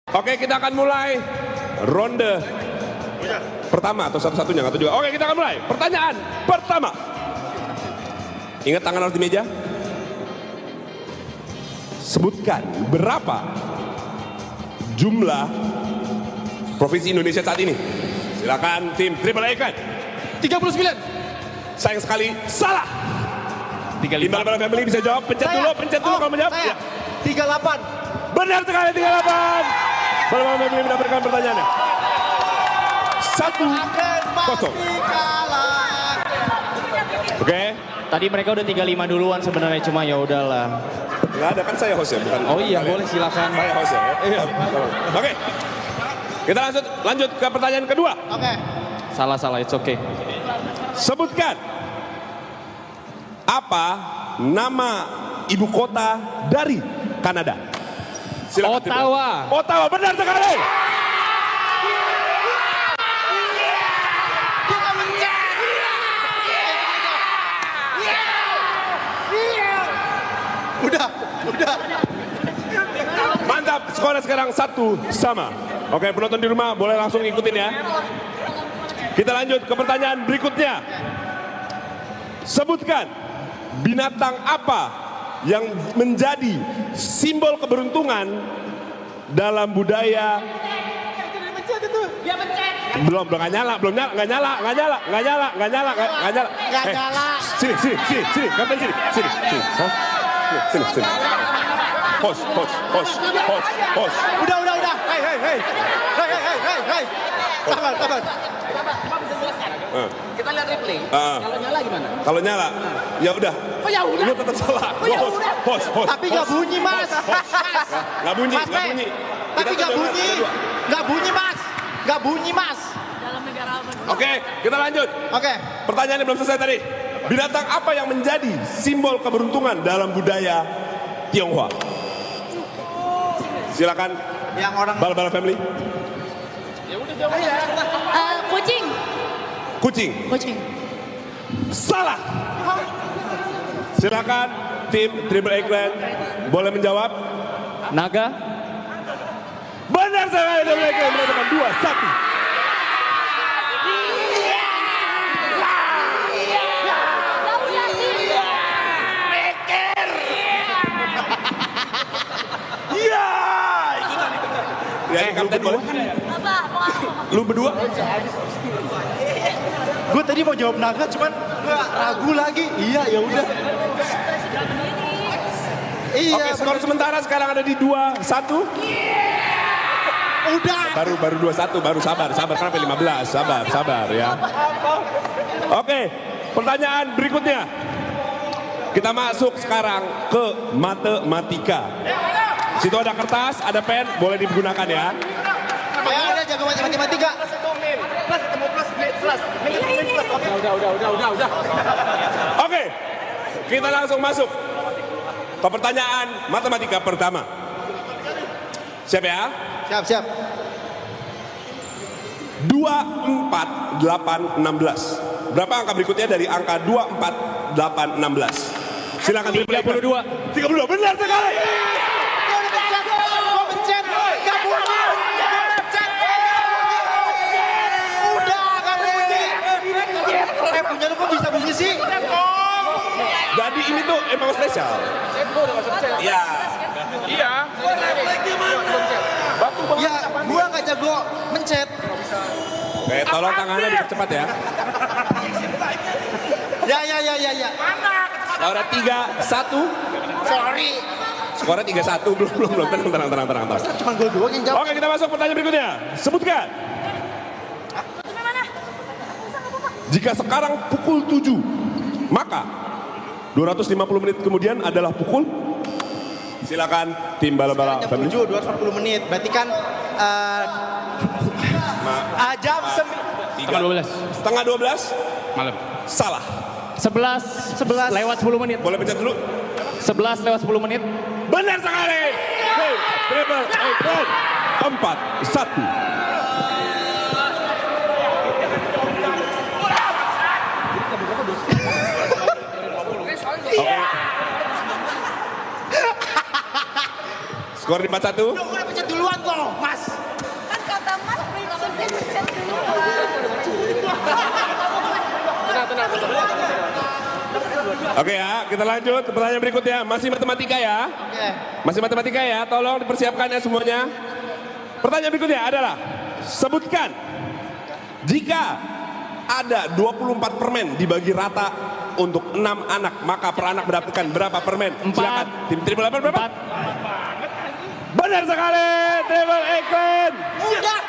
Oke, kita akan mulai ronde pertama atau satu-satunya atau juga. Oke, kita akan mulai. Pertanyaan pertama. Ingat tangan harus di meja. Sebutkan berapa jumlah provinsi Indonesia saat ini. Silakan tim Triple A kan. 39. Sayang sekali salah. 35. Imbal Bala Family bisa jawab. Pencet dulu kalau menjawab. Saya. Ya. 38. Benar sekali 38. Bala Bala Family mendapatkan pertanyaannya. 1-0. Oke. Tadi mereka udah 35 duluan sebenarnya, cuma ya udahlah. Nggak ada, kan saya host ya, bukan. Oh iya, kalian. boleh silakan. Saya host ya. Iya. Oke. Kita lanjut ke pertanyaan kedua. Oke. Salah, it's okay. Sebutkan apa nama ibu kota dari Kanada? Silakan, Tim. Ottawa. Ottawa, benar sekali. Udah. Mantap, skornya sekarang 1-1. Oke, penonton di rumah boleh langsung ikutin ya. Kita lanjut ke pertanyaan berikutnya. Sebutkan binatang apa yang menjadi simbol keberuntungan dalam budaya. Belum nggak nyala. Sini, kapten sini. Hah? Sini. Host. Udah. Hei. Sabar. Kita lihat replay. Kalau nyala gimana? Kalau nyala, ya udah. Oh ya udah. Lu tetap salah. Oh, ya udah. Host. Tapi nggak bunyi, Mas. Nggak bunyi. Tapi nggak bunyi, Mas. Dalam negara apa? Oke, kita lanjut. Oke. Pertanyaannya belum selesai tadi. Binatang apa yang menjadi simbol keberuntungan dalam budaya Tionghoa? Silakan. Yang orang Bala Family. Kucing. Salah. Silakan tim Triple A Clan boleh menjawab. Naga. Benar sekali, Triple A Clan mendapatkan 2-1. Ya, kapten boleh. Lu berdua? gue tadi mau jawab naga, cuman gue ragu lagi. Iya, ya udah. Iya. Oke, skor sementara sekarang ada di 2-1. Udah. Baru 2-1, baru sabar kenapa 15, sabar ya. Oke, pertanyaan berikutnya. Kita masuk sekarang ke matematika. Situ ada kertas, ada pen, boleh digunakan ya. Ya ada jago matematika. Oke, kita langsung masuk ke pertanyaan matematika pertama. Siap ya? Siap. 2, 4, 8, 16. Berapa angka berikutnya dari angka 2, 4, 8, 16? Silakan. 32. 32, benar sekali. Punya lu kok bisa bunyi sih? Jadi ini tuh emang spesial. Iya. Ya, gua nggak jago mencet. Oke, tolong tangannya dipercepat ya. Ya. Skornya 3-1. Sorry. Skornya 3-1, belum. Tenang. Cuma gua doang yang jawab. Oke, kita masuk pertanyaan berikutnya. Sebutkan. Jika sekarang pukul 7, maka 250 menit kemudian adalah pukul. Silakan tim Bala-Bala Jam Family. 7, 240 menit. Berarti kan jam Setengah 12. Malam. Salah. 11 lewat 10 menit. Boleh pencet dulu. 11 lewat 10 menit. Benar sekali. Triple A Clan 4-1. Oke. Skor di 4-1. Udah pencet duluan loh, Mas. Oke ya, kita lanjut ke pertanyaan berikutnya. Masih matematika ya. Oke. Masih matematika ya, tolong dipersiapkannya semuanya. Pertanyaan berikutnya adalah, sebutkan jika ada 24 permen dibagi rata untuk 6 anak, maka per anak mendapatkan berapa permen? 4. Silakan, tim Triple Eight berapa? 4. Benar sekali, Triple Eight. Udah.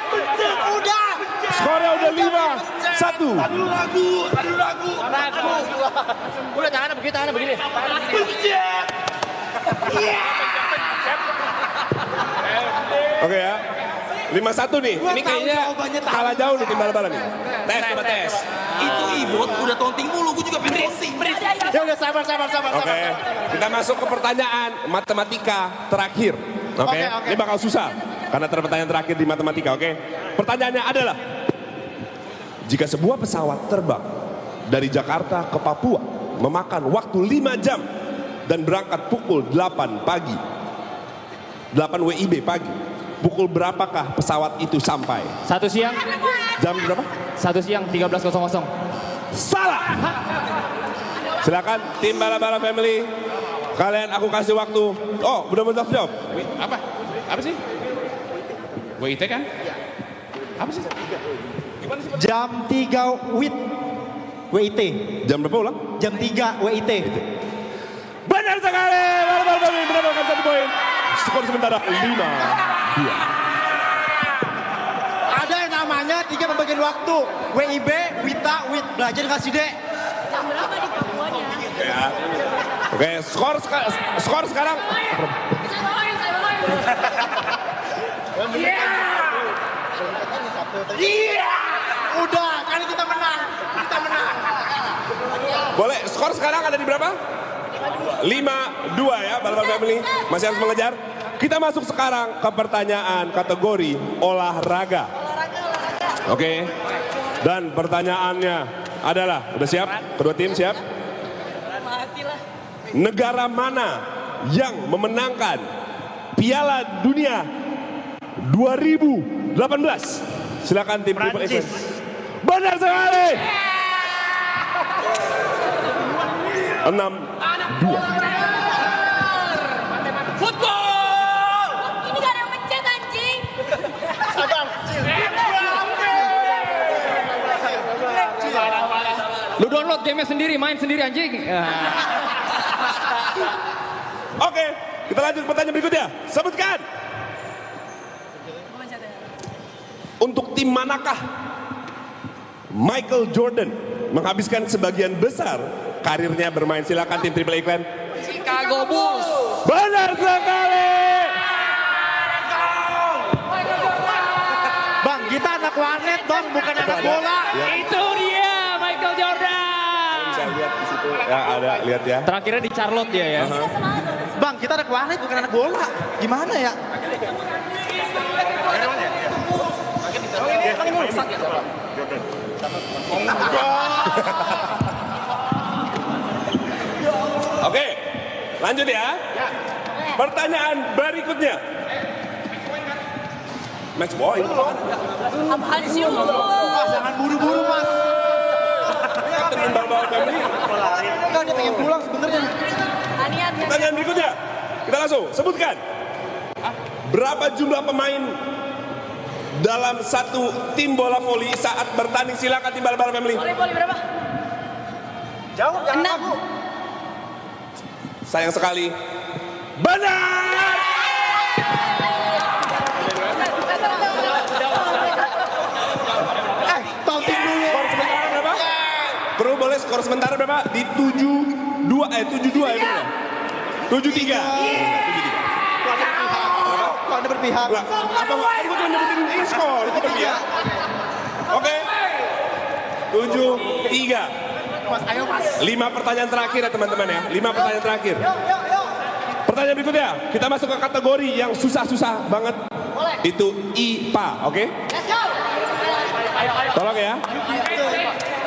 Skornya udah 5-1. Ragu. Udah tangannya begini, tangannya begini. Oke ya, 5-1 nih. Gua Ini tahu kayaknya jawabannya tadi. kalah jauh nih tim bal-balan nih. Tes, coba tes. Itu ibut udah tonting mulu, gue juga pengen tonting. Ya udah sabar. Oke, kita masuk ke pertanyaan matematika terakhir. Oke, Oke. ini bakal susah karena pertanyaan terakhir di matematika. Oke, pertanyaannya adalah, jika sebuah pesawat terbang dari Jakarta ke Papua memakan waktu 5 jam dan berangkat pukul 8 pagi, 8 WIB pagi, pukul berapakah pesawat itu sampai? 1 siang, Jam berapa? 1 siang 13.00. Salah. Silakan tim Bala-Bala Family. Kalian aku kasih waktu. Oh, udah mau jawab. Apa? Apa sih? WIT kan? Apa sih? Jam 3 WIT. Jam berapa ulang? Jam 3 WIT. Benar sekali. Bala-Bala Family mendapatkan 1 poin. Skor sementara 5-2. Ada yang namanya 3 pembagian waktu. WIB, WITA, WIT. Belajar kasih dek. Jam berapa di Papuanya? Ya. Oke, skor sekarang. Udah, kali kita menang. Boleh, skor sekarang ada di berapa? 5-2 ya, Bala-Bala Family. Masih harus mengejar. Kita masuk sekarang ke pertanyaan kategori olahraga. Oke. Dan pertanyaannya adalah, udah siap? Kedua tim siap? Negara mana yang memenangkan Piala Dunia 2018? Silakan tim Triple Eight. Benar sekali. 6-2. Ini gak ada yang mencet anjing. Lu download gamenya sendiri, main sendiri anjing. Oke, kita lanjut pertanyaan berikutnya. Sebutkan. Untuk tim manakah Michael Jordan menghabiskan sebagian besar karirnya bermain? Silakan tim Triple A Clan. Chicago Bulls. Benar sekali. Bang, kita anak warnet bang, bukan anak bola. Ya, Itu dia Michael Jordan. bisa lihat di situ. Ya, ada, lihat ya. Terakhirnya di Charlotte dia ya. Bang, kita anak warnet bukan anak bola. Gimana ya? Oke, lanjut ya. Pertanyaan berikutnya. Match point. Apaan sih lu? Mas, jangan buru-buru mas. Tim Bal-Bal Family. Enggak, dia pengen pulang sebenarnya. Anian. Pertanyaan berikutnya. Kita langsung sebutkan. Berapa jumlah pemain dalam satu tim bola voli saat bertanding? Silakan tim Bal-Bal Family. Voli berapa? Jauh, jangan 6. ragu. Sayang sekali. Benar! Taunting dulu. Skor sementara berapa? Perlu boleh skor sementara berapa? Di 72 ya benar? 73. Kok Anda berpihak? Lah, apa kan gue cuma nyebutin ini skor, itu berpihak. Oke. 7-3. Mas, ayo mas. 5 pertanyaan terakhir ya teman-teman ya. 5 pertanyaan terakhir. Yuk. Pertanyaan berikutnya, kita masuk ke kategori yang susah-susah banget. Itu IPA, oke? Let's go. Tolong ya.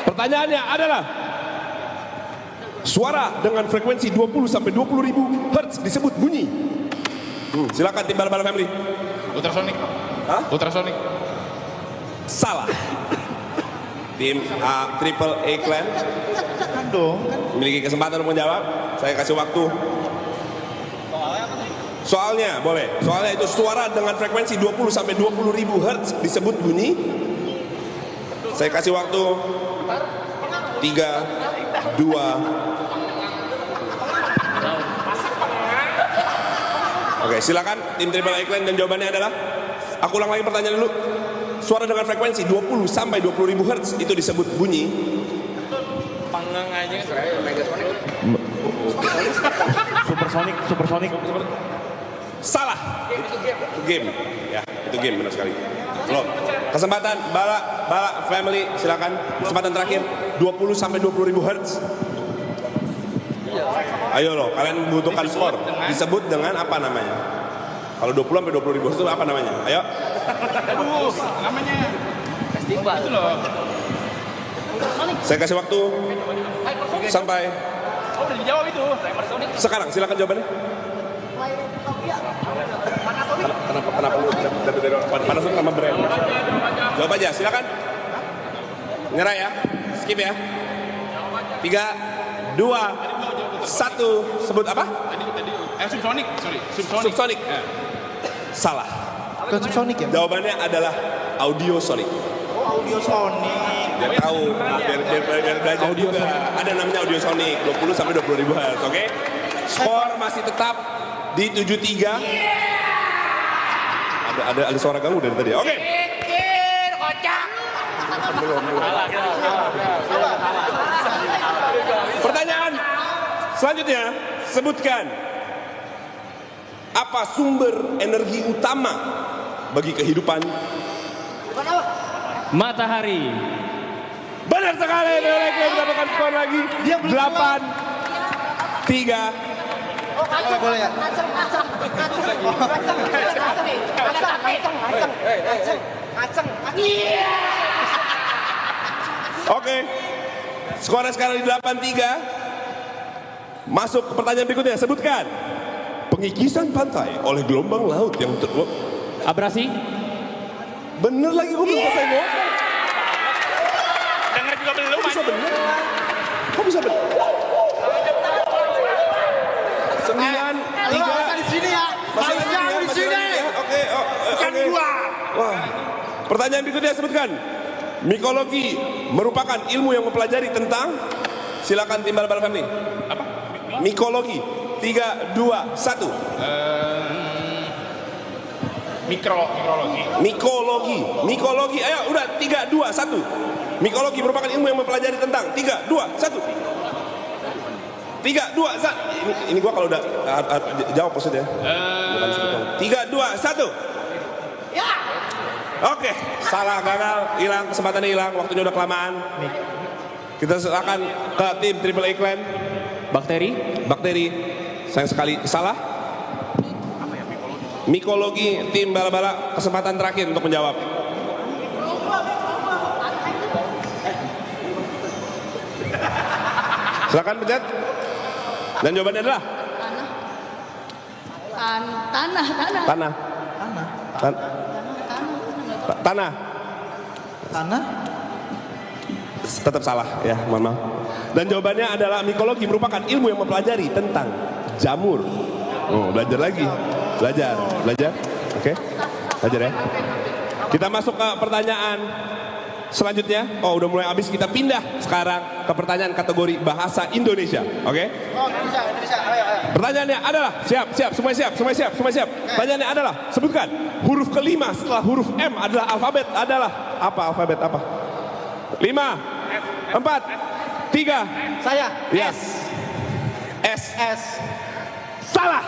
Pertanyaannya adalah, suara dengan frekuensi 20 sampai 20 ribu Hertz disebut bunyi. Silakan tim Bal-Bal Family. Ultrasonic. Hah? Ultrasonic. Salah. Tim A Triple A Clan Kan dong. memiliki kesempatan untuk menjawab. Saya kasih waktu. Soalnya boleh. Soalnya itu suara dengan frekuensi 20 sampai 20 ribu Hz disebut bunyi. Saya kasih waktu 3, 2. Oke, silakan tim Triple A Clan dan jawabannya adalah, aku ulang lagi pertanyaan dulu. Suara dengan frekuensi 20 sampai 20 ribu Hz itu disebut bunyi. Panggang aja saya Megasonic. Supersonic. Salah. Itu game. Ya, itu game benar sekali. Loh, kesempatan Bala family silakan. Kesempatan terakhir 20 sampai 20 ribu Hz. Ayo loh, kalian membutuhkan skor. Disebut dengan apa namanya? Kalau 20 sampai 20 ribu Hz itu apa namanya? Ayo. Aduh, namanya festival itu loh. Saya kasih waktu sampai Oh, udah dijawab itu. sekarang. Silakan jawabannya. Kenapa lu Panasonic nama brand? Jawab aja, silakan. Nyerah ya, skip ya. 3, 2, 1. Sebut apa? Subsonic, sorry. Subsonic. Salah. Bukan Subsonic ya? Jawabannya adalah Audio Sonic. Oh, Audio Sonic. Biar tahu, biar belajar juga. Ada namanya Audio Sonic, 20 sampai 20 ribu Hz, oke? Skor masih tetap di 7-3. Ada suara ganggu dari tadi. Oke. Pertanyaan selanjutnya, sebutkan apa sumber energi utama bagi kehidupan? Matahari. Benar sekali, Triple mendapatkan skor lagi. Dia belum 8-3. Boleh ya? Oke. Skornya sekarang di 8-3. Masuk ke pertanyaan berikutnya. Sebutkan pengikisan pantai oleh gelombang laut yang Abrasi. bener lagi, gue belum selesai ngomong. Dengar juga belum. Kok bisa bener? Kok bisa bener? 9-3. Masa di sini ya? Masih Harusnya lagi aku di masih sini. lagi ya. Oke, Bukan oke. gua. Wah. Pertanyaan berikutnya, sebutkan mikologi merupakan ilmu yang mempelajari tentang, silakan tim Bal Family. Apa? Mikologi. 3, 2, 1. Mikrologi. Mikologi. Ayo, udah 3, 2, 1. Mikologi merupakan ilmu yang mempelajari tentang 3, 2, 1. 3, 2, 1. Ini gua kalau udah jawab maksudnya. Bukan sebutkan. 3, 2, 1. Ya. Oke, salah, gagal, hilang, kesempatannya hilang, waktunya udah kelamaan. Kita silakan ke tim Triple A Clan. Bakteri. Sayang sekali salah. Mikologi, tim bala-bala, kesempatan terakhir untuk menjawab. Silakan pencet. Dan jawabannya adalah tanah. Tanah? Tetap salah ya, mohon maaf. Dan jawabannya adalah mikologi merupakan ilmu yang mempelajari tentang jamur. Oh, belajar lagi. Belajar. Oke. Belajar ya. Kita masuk ke pertanyaan selanjutnya. Oh, udah mulai habis, kita pindah sekarang ke pertanyaan kategori bahasa Indonesia. Oke? Oh, Indonesia. Ayo. Pertanyaannya adalah, siap, semua siap. Pertanyaannya adalah, sebutkan huruf kelima setelah huruf M adalah alfabet adalah apa? Alfabet apa? 5, 4, 3. Saya. Yes. S. Salah.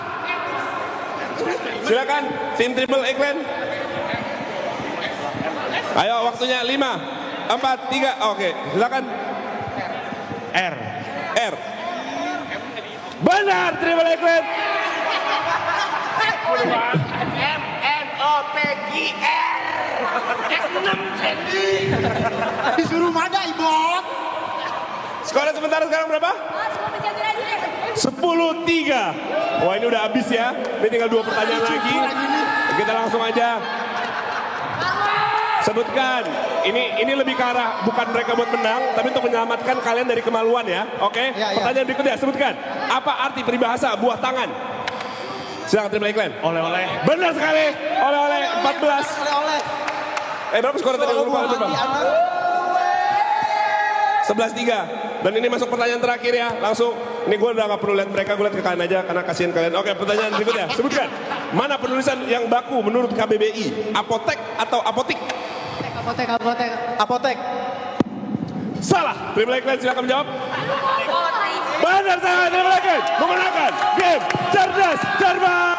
Silakan tim Triple A Clan. Ayo, waktunya 5, 4, 3. Oke, silakan. R. Benar, Triple A Clan. MNOPGR. S6 Sandy. Disuruh mana, Ibot? Skornya sementara sekarang berapa? 10-3. Wah, ini udah habis ya. Ini tinggal 2 pertanyaan lagi. Kita langsung aja. Sebutkan. Ini lebih ke arah bukan mereka buat menang, tapi untuk menyelamatkan kalian dari kemaluan ya. Oke? Ya, ya. Pertanyaan berikutnya, sebutkan. Apa arti peribahasa buah tangan? Silakan terima iklan. Oleh-oleh. Benar sekali. Oleh-oleh 14. Oleh-oleh. Berapa skor tadi? Lupa. 11-3. Dan ini masuk pertanyaan terakhir ya. Langsung. Ini gue udah gak perlu lihat mereka, gue lihat ke kanan aja karena kasihan kalian. Oke, pertanyaan berikutnya. Sebutkan. Mana penulisan yang baku menurut KBBI? Apotek atau apotik? Apotek. Salah. Terima iklan, silakan menjawab. Benar sangat, terima iklan. Memenangkan game cerdas cermat.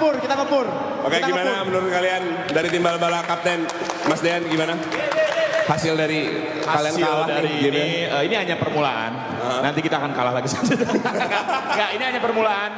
Kita ngepur. Oke, gimana menurut kalian dari tim bala-bala kapten Mas Dean gimana? Hasil dari kalian Hasil kalah dari nih, ini hanya permulaan. Nanti kita akan kalah lagi. Enggak, ini hanya permulaan.